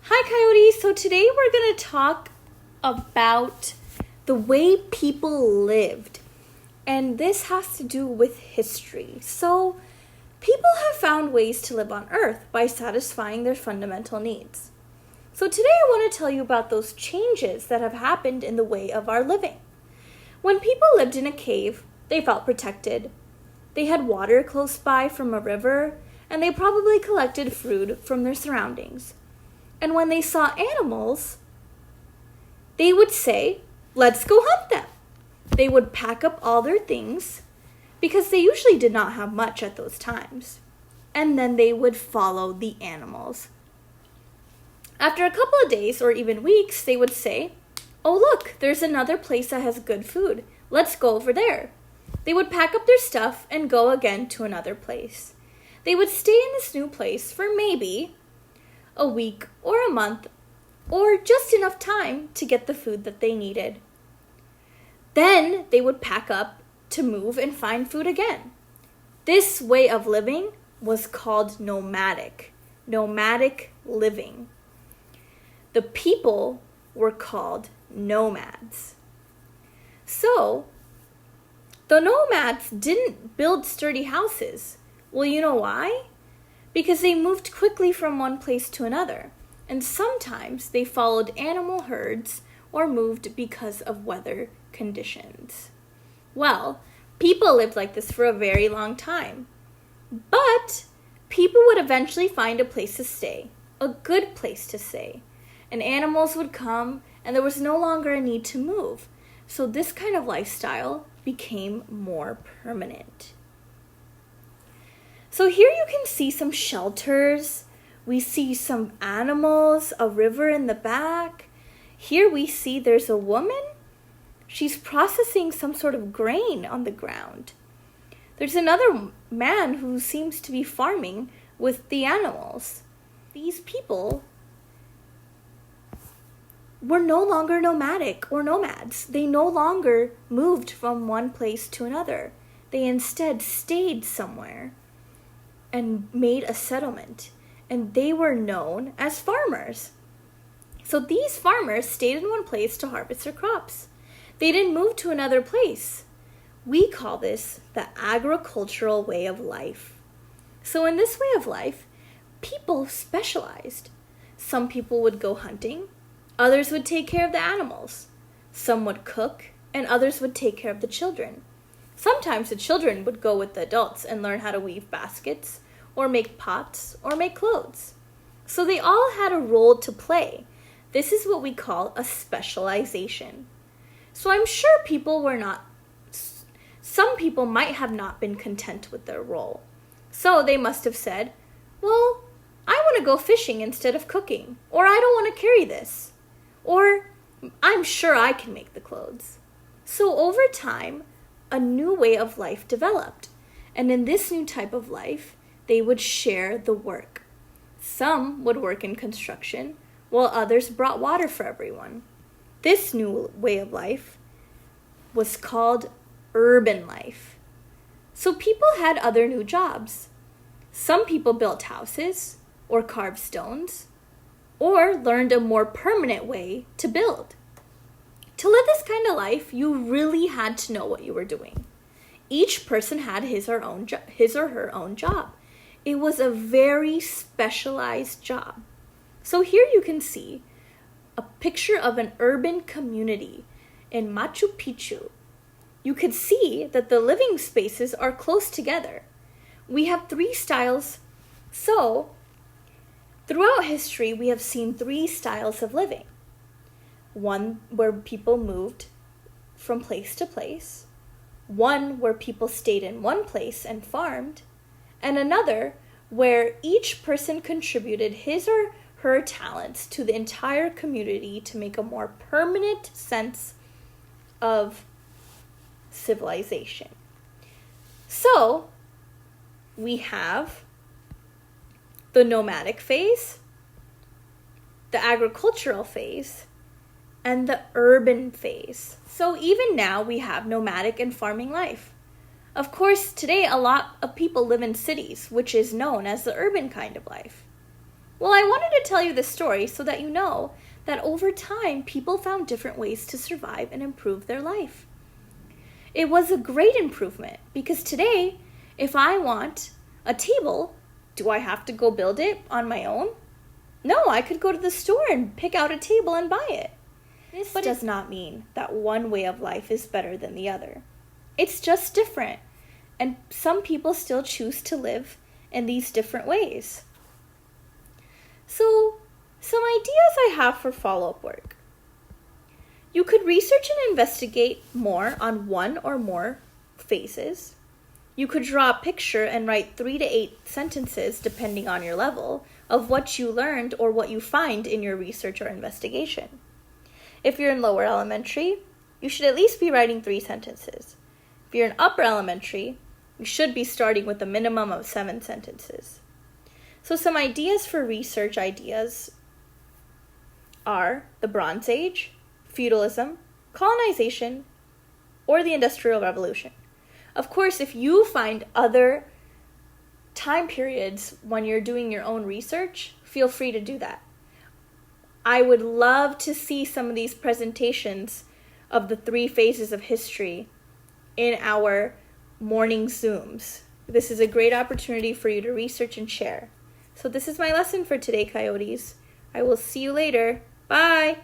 Hi, Coyote. So today we're going to talk about the way people lived. And this has to do with history. So people have found ways to live on Earth by satisfying their fundamental needs. So today I want to tell you about those changes that have happened in the way of our living. When people lived in a cave, they felt protected. They had water close by from a river, and they probably collected food from their surroundings. And when they saw animals, they would say, "Let's go hunt them." They would pack up all their things, because they usually did not have much at those times. And then they would follow the animals. After a couple of days or even weeks, they would say, "Oh, look, there's another place that has good food. Let's go over there." They would pack up their stuff and go again to another place. They would stay in this new place for maybe a week or a month, or just enough time to get the food that they needed. Then they would pack up to move and find food again. This way of living was called nomadic living. The people were called nomads. So, the nomads didn't build sturdy houses. Well, you know why? Because they moved quickly from one place to another, and sometimes they followed animal herds or moved because of weather conditions. Well, people lived like this for a very long time, but people would eventually find a place to stay, a good place to stay, and animals would come, and there was no longer a need to move, so this kind of lifestyle became more permanent. So here you can see some shelters. We see some animals, a river in the back. Here we see there's a woman. She's processing some sort of grain on the ground. There's another man who seems to be farming with the animals. These people were no longer nomadic or nomads. They no longer moved from one place to another. They instead stayed somewhere and made a settlement, and they were known as farmers. So these farmers stayed in one place to harvest their crops. They didn't move to another place. We call this the agricultural way of life. So in this way of life, people specialized. Some people would go hunting, others would take care of the animals. Some would cook, and others would take care of the children. Sometimes the children would go with the adults and learn how to weave baskets, or make pots, or make clothes. So they all had a role to play. This is what we call a specialization. So I'm sure some people might have not been content with their role. So they must have said, "Well, I want to go fishing instead of cooking," or "I don't want to carry this," or "I'm sure I can make the clothes." So over time, a new way of life developed. And in this new type of life, they would share the work. Some would work in construction, while others brought water for everyone. This new way of life was called urban life. So people had other new jobs. Some people built houses, or carved stones, or learned a more permanent way to build. To live this kind of life, you really had to know what you were doing. Each person had his or her own job. It was a very specialized job. So here you can see a picture of an urban community in Machu Picchu. You could see that the living spaces are close together. We have 3 styles. So throughout history, we have seen 3 styles of living. One where people moved from place to place. One where people stayed in one place and farmed. And another where each person contributed his or her talents to the entire community to make a more permanent sense of civilization. So, we have the nomadic phase, the agricultural phase, and the urban phase. So even now we have nomadic and farming life. Of course, today a lot of people live in cities, which is known as the urban kind of life. Well, I wanted to tell you this story so that you know that over time, people found different ways to survive and improve their life. It was a great improvement because today, if I want a table, do I have to go build it on my own? No, I could go to the store and pick out a table and buy it. This does not mean that one way of life is better than the other. It's just different, and some people still choose to live in these different ways. So, some ideas I have for follow-up work. You could research and investigate more on one or more phases. You could draw a picture and write 3 to 8 sentences, depending on your level, of what you learned or what you find in your research or investigation. If you're in lower elementary, you should at least be writing 3 sentences. If you're in upper elementary, you should be starting with a minimum of 7 sentences. So some ideas for research ideas are the Bronze Age, feudalism, colonization, or the Industrial Revolution. Of course, if you find other time periods when you're doing your own research, feel free to do that. I would love to see some of these presentations of the 3 phases of history in our morning Zooms. This is a great opportunity for you to research and share. So this is my lesson for today, Coyotes. I will see you later. Bye!